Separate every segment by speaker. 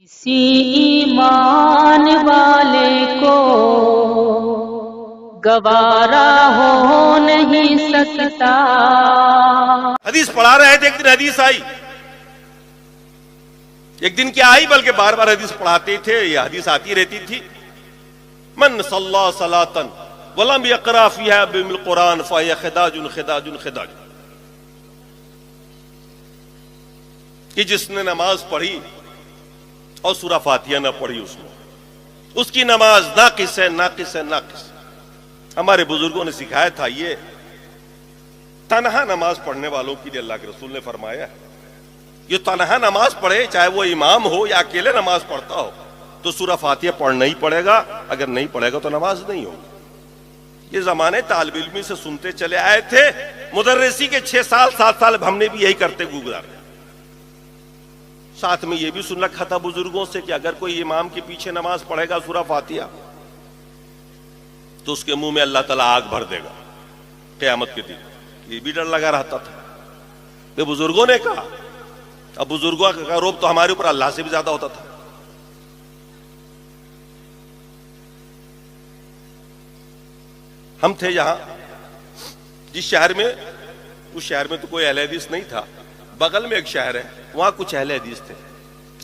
Speaker 1: کسی ایمان والے کو گوارا ہو نہیں سکتا۔
Speaker 2: حدیث پڑھا رہے تھے، ایک دن حدیث آئی، ایک دن کیا آئی بلکہ بار بار حدیث پڑھاتے تھے، یہ حدیث آتی رہتی تھی، من صلی صلاۃ ولم یقرأ فیہا بأم القرآن فہی خداج خداج خداج، کہ جس نے نماز پڑھی اور سورہ فاتحہ نہ پڑھی اس کی نماز ناقص ہے، ناقص ہے، ناقص۔ ہمارے بزرگوں نے سکھایا تھا، یہ تنہا نماز پڑھنے والوں کے لیے اللہ کے رسول نے فرمایا ہے، یہ تنہا نماز پڑھے، چاہے وہ امام ہو یا اکیلے نماز پڑھتا ہو، تو سورہ فاتحہ پڑھنا ہی پڑے گا، اگر نہیں پڑھے گا تو نماز نہیں ہوگی۔ یہ زمانے طالب علمی سے سنتے چلے آئے تھے، مدرسی کے 6 سال 7 سال ہم نے بھی یہی کرتے گزارے، ساتھ میں یہ بھی سن رکھا تھا بزرگوں سے کہ اگر کوئی امام کے پیچھے نماز پڑھے گا سورہ فاتحہ تو اس کے منہ میں اللہ تعالیٰ آگ بھر دے گا قیامت کے دن۔ یہ بھی ڈر لگا رہتا تھا، یہ بزرگوں نے کہا۔ اب بزرگوں کا روب تو ہمارے اوپر اللہ سے بھی زیادہ ہوتا تھا۔ ہم تھے یہاں جس شہر میں، اس شہر میں تو کوئی اہل حدیث نہیں تھا، بغل میں ایک شہر ہے، وہاں کچھ اہل حدیث تھے۔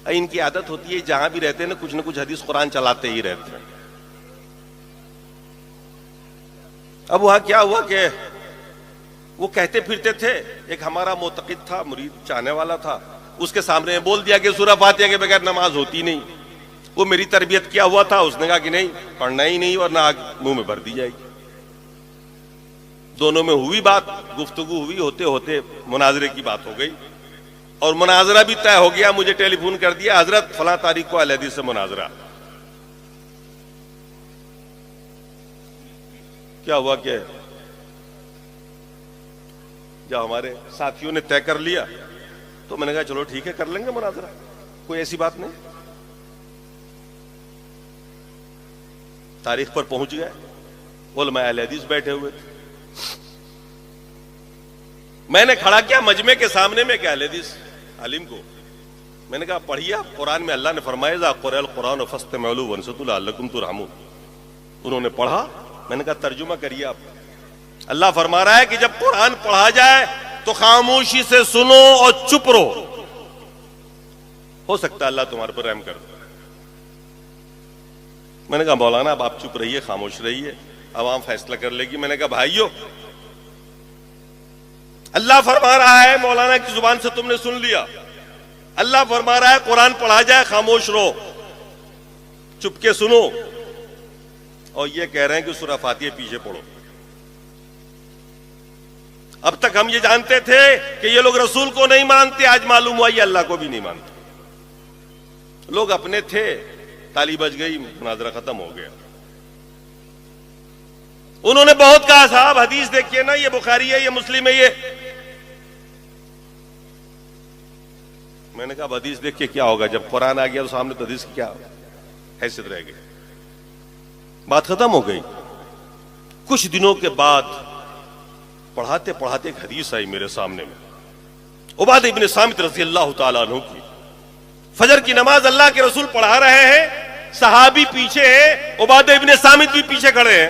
Speaker 2: ان کی عادت ہوتی ہے جہاں بھی رہتے ہیں نا، کچھ نہ کچھ حدیث قرآن چلاتے ہی رہتے ہیں۔ اب وہاں کیا ہوا کہ وہ کہتے پھرتے تھے، ایک ہمارا معتقد تھا، مرید چاہنے والا تھا، اس کے سامنے بول دیا کہ سورہ فاتحہ کے بغیر نماز ہوتی نہیں۔ وہ میری تربیت کیا ہوا تھا، اس نے کہا کہ نہیں، پڑھنا ہی نہیں، ورنہ آگ منہ میں بھر دی جائے گی۔ دونوں میں ہوئی بات، گفتگو ہوئی، ہوتے ہوتے مناظرے کی بات ہو گئی، اور مناظرہ بھی طے ہو گیا۔ مجھے ٹیلی فون کر دیا، حضرت فلاں تاریخ کو اہل حدیث سے مناظرہ۔ کیا ہوا کہ جب ہمارے ساتھیوں نے طے کر لیا تو میں نے کہا چلو ٹھیک ہے، کر لیں گے مناظرہ، کوئی ایسی بات نہیں۔ تاریخ پر پہنچ گئے، علماء اہل حدیث بیٹھے ہوئے تھے، میں نے کھڑا کیا مجمع کے سامنے میں کہ اہل حدیث عالم کو میں نے کہا پڑھیے، قرآن میں اللہ نے فرمایا اذا قرئ القرآن فاستمعوا له وانصتوا لعلکم ترحمون۔ انہوں نے پڑھا، میں نے کہا ترجمہ کریے آپ۔ اللہ فرما رہا ہے کہ جب قرآن پڑھا جائے تو خاموشی سے سنو اور چپ رہو، ہو سکتا ہے اللہ تمہارے پر رحم کر دے۔ میں نے کہا مولانا اب آپ چپ رہیے، خاموش رہیے، عوام فیصلہ کر لے گی۔ میں نے کہا بھائیو، اللہ فرما رہا ہے، مولانا کی زبان سے تم نے سن لیا، اللہ فرما رہا ہے قرآن پڑھا جائے خاموش رہو، چپ کے سنو، اور یہ کہہ رہے ہیں کہ سورہ فاتحہ پیچھے پڑھو۔ اب تک ہم یہ جانتے تھے کہ یہ لوگ رسول کو نہیں مانتے، آج معلوم ہوا یہ اللہ کو بھی نہیں مانتے۔ لوگ اپنے تھے، تالی بج گئی، مناظرہ ختم ہو گیا۔ انہوں نے بہت کہا صاحب حدیث دیکھیے نا، یہ بخاری ہے، یہ مسلم ہے، یہ۔ میں نے کہا اب حدیث دیکھ کے کیا ہوگا، جب قرآن آ گیا تو سامنے تو حدیث کی کیا حیثیت رہ گئی۔ بات ختم ہو گئی۔ کچھ دنوں کے بعد پڑھاتے پڑھاتے ایک حدیث آئی میرے سامنے میں، عبادہ ابن صامت رضی اللہ تعالیٰ عنہ کی۔ فجر کی نماز اللہ کے رسول پڑھا رہے ہیں، صحابی پیچھے ہیں، عبادہ ابن صامت بھی پیچھے کھڑے ہیں۔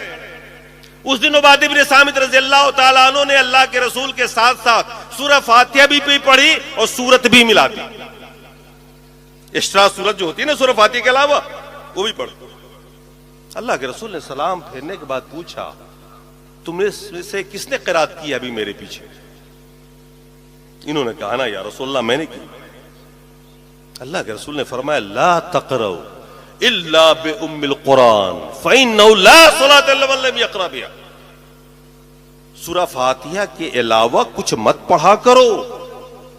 Speaker 2: اس دن عبادہ ابن صامت رضی اللہ تعالیٰ عنہ نے اللہ کے رسول کے ساتھ ساتھ سورہ فاتحہ بھی پڑھی اور سورت بھی ملا دی، ایکسٹرا سورت جو ہوتی ہے نا سورہ فاتحہ کے علاوہ، وہ بھی پڑھ۔ اللہ کے رسول نے سلام پھیرنے کے بعد پوچھا تم نے سے کس نے قرات کی ابھی میرے پیچھے؟ انہوں نے کہا نا یا رسول اللہ میں نے کی۔ اللہ کے رسول نے فرمایا لا تقرؤ الا بأم القرآن فإنه لا صلاة لمن لم يقرأ بها۔ سورہ فاتحہ کے علاوہ کچھ مت پڑھا کرو،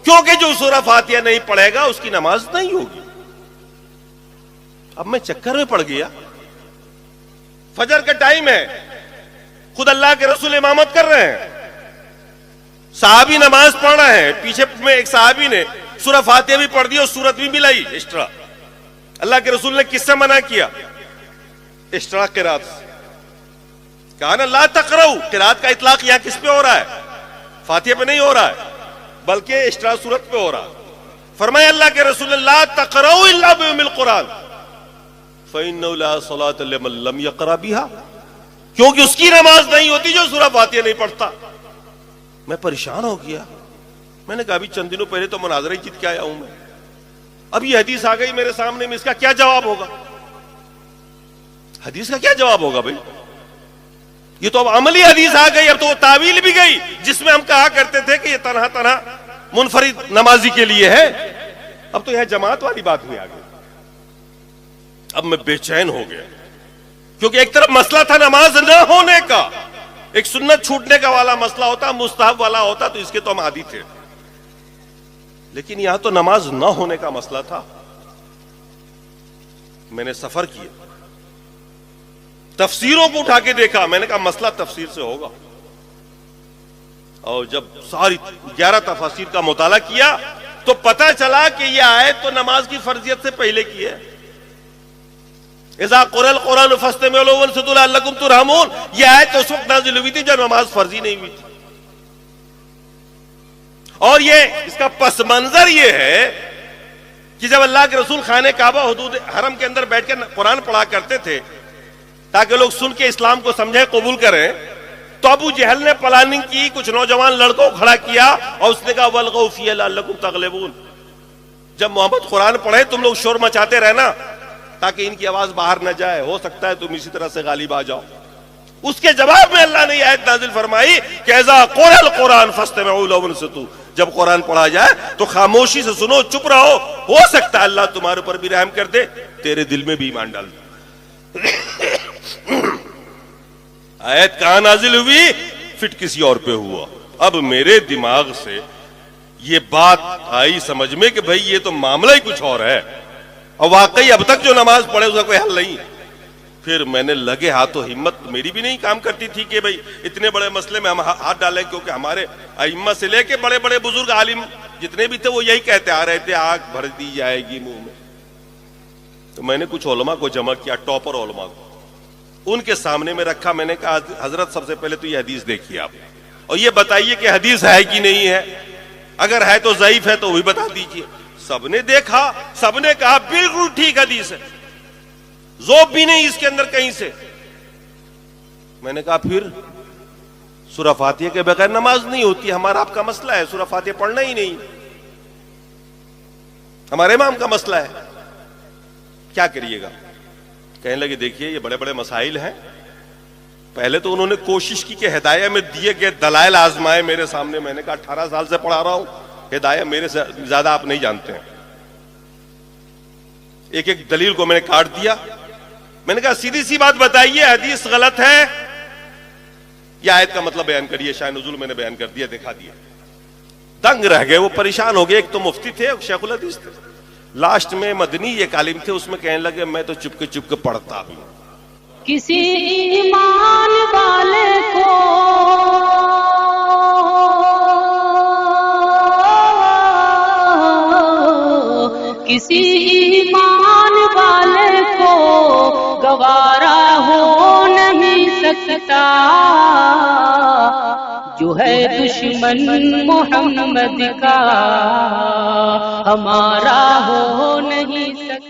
Speaker 2: کیونکہ جو سورہ فاتحہ نہیں پڑھے گا اس کی نماز نہیں ہوگی۔ اب میں چکر میں پڑ گیا، فجر کا ٹائم ہے، خود اللہ کے رسول امامت کر رہے ہیں، صحابی نماز پڑھ رہے ہیں، پیچھے میں ایک صحابی نے سورہ فاتحہ بھی پڑھ دی اور سورت بھی ملائی ایکسٹرا۔ اللہ کے رسول نے کس سے منع کیا؟ ایکسٹرا قرات۔ کہا نا لا تقرؤ، قرات کا اطلاق یہاں کس پہ ہو رہا ہے؟ فاتحہ پہ نہیں ہو رہا ہے، بلکہ ایکسٹرا سورت پہ ہو رہا ہے۔ فرمایا اللہ کے رسول لا تقرؤوا الا بأم القرآن فإنه لا صلاة لمن لم يقرأ بها، کیونکہ اس کی نماز نہیں ہوتی جو سورہ فاتحہ نہیں پڑھتا۔ میں پریشان ہو گیا، میں نے کہا ابھی چند دنوں پہلے تو مناظرہ ہی جیت کے آیا ہوں میں، اب یہ حدیث آ گئی میرے سامنے میں، اس کا کیا جواب ہوگا؟ حدیث کا کیا جواب ہوگا بھائی؟ یہ تو اب عملی حدیث آ گئی، اب تو وہ تعویل بھی گئی جس میں ہم کہا کرتے تھے کہ یہ تنہا تنہا منفرد نمازی کے لیے ہے، اب تو یہ جماعت والی بات میں آ گئی۔ اب میں بے چین ہو گیا، کیونکہ ایک طرف مسئلہ تھا نماز نہ ہونے کا، ایک سنت چھوٹنے کا والا مسئلہ ہوتا، مستحب والا ہوتا تو اس کے تو ہم عادی تھے، لیکن یہاں تو نماز نہ ہونے کا مسئلہ تھا۔ میں نے سفر کیا، تفسیروں کو اٹھا کے دیکھا، میں نے کہا مسئلہ تفسیر سے ہوگا، اور جب ساری 11 تفاسیر کا مطالعہ کیا تو پتہ چلا کہ یہ آیت تو نماز کی فرضیت سے پہلے کی ہے۔ اذا قرئ القرآن فاستمعوا له وانصتوا لعلکم ترحمون، یہ آیت اس وقت نازل ہوئی تھی جب نماز فرضی نہیں ہوئی تھی۔ اور یہ اس کا پس منظر یہ ہے کہ جب اللہ کے رسول خانہ کعبہ حدود حرم کے اندر بیٹھ کے قرآن پڑھا کرتے تھے تاکہ لوگ سن کے اسلام کو سمجھیں قبول کریں، تو ابو جہل نے پلاننگ کی، کچھ نوجوان لڑکوں کو کھڑا کیا اور اس نے کہا وَالْغَوْا فِيهَا لَعَلَّكُمْ تَغْلِبُونَ، جب محمد قرآن پڑھے تم لوگ شور مچاتے رہنا تاکہ ان کی آواز باہر نہ جائے، ہو سکتا ہے تم اسی طرح سے غالب آ جاؤ۔ اس کے جواب میں اللہ نے یہ آیت نازل فرمائی کہ اذا قرئ القرآن فاستمعوا له وانصتوا، جب قرآن پڑھا جائے تو خاموشی سے سنو، چپ رہو، ہو سکتا ہے اللہ تمہارے اوپر بھی رحم کر دے، تیرے دل میں بھی ایمان ڈال دے۔ آیت کہاں نازل ہوئی؟ فٹ کسی اور پہ ہوا۔ اب میرے دماغ سے یہ بات آئی سمجھ میں کہ بھئی یہ تو معاملہ ہی کچھ اور ہے، اور واقعی اب تک جو نماز پڑھے اس کا کوئی حل نہیں۔ پھر میں نے لگے ہاتھوں، ہمت میری بھی نہیں کام کرتی تھی کہ بھئی اتنے بڑے مسئلے میں ہم ہاتھ ڈالیں، کیونکہ ہمارے ائمہ سے لے کے بڑے بڑے بزرگ عالم جتنے بھی تھے وہ یہی کہتے آ رہے تھے آگ بھر دی جائے گی منہ میں۔ تو میں نے کچھ علماء کو جمع کیا، ٹاپر علماء کو، ان کے سامنے میں رکھا، میں نے کہا حضرت سب سے پہلے تو یہ حدیث دیکھیے آپ، اور یہ بتائیے کہ حدیث ہے کہ نہیں ہے، اگر ہے تو ضعیف ہے تو وہی بتا دیجئے۔ سب نے دیکھا، سب نے کہا بالکل ٹھیک حدیث ہے، ذوب بھی نہیں اس کے اندر کہیں سے۔ میں نے کہا پھر سورہ فاتحہ کے بغیر نماز نہیں ہوتی، ہمارا آپ کا مسئلہ ہے سورہ فاتحہ پڑھنا ہی نہیں، ہمارے امام کا مسئلہ ہے، کیا کریے گا؟ کہنے لگے دیکھیے یہ بڑے بڑے مسائل ہیں، پہلے تو انہوں نے کوشش کی کہ ہدایہ میں دیے گئے دلائل آزمائے میرے سامنے۔ میں نے کہا 18 سال سے پڑھا رہا ہوں، ہدایہ میرے سے زیادہ آپ نہیں جانتے ہیں۔ ایک ایک دلیل کو میں نے کاٹ دیا، میں نے کہا سیدھی سی بات بتائیے حدیث غلط ہے یا آیت کا مطلب بیان کریے، شاہ نزول میں نے بیان کر دیا، دکھا دیا۔ دنگ رہ گئے، وہ پریشان ہو گئے، ایک تو مفتی تھے ایک شیخ الحدیث تھے، لاسٹ میں مدنی ایک عالم تھے، اس میں کہنے لگے میں تو چپ کے پڑھتا بھی ہوں۔
Speaker 1: کسی ایمان والے کو کسی ایمان والے کو گوارا ہو نہیں سکتا جو ہے دشمن محمد کا، ہمارا ہو نہیں سکتا۔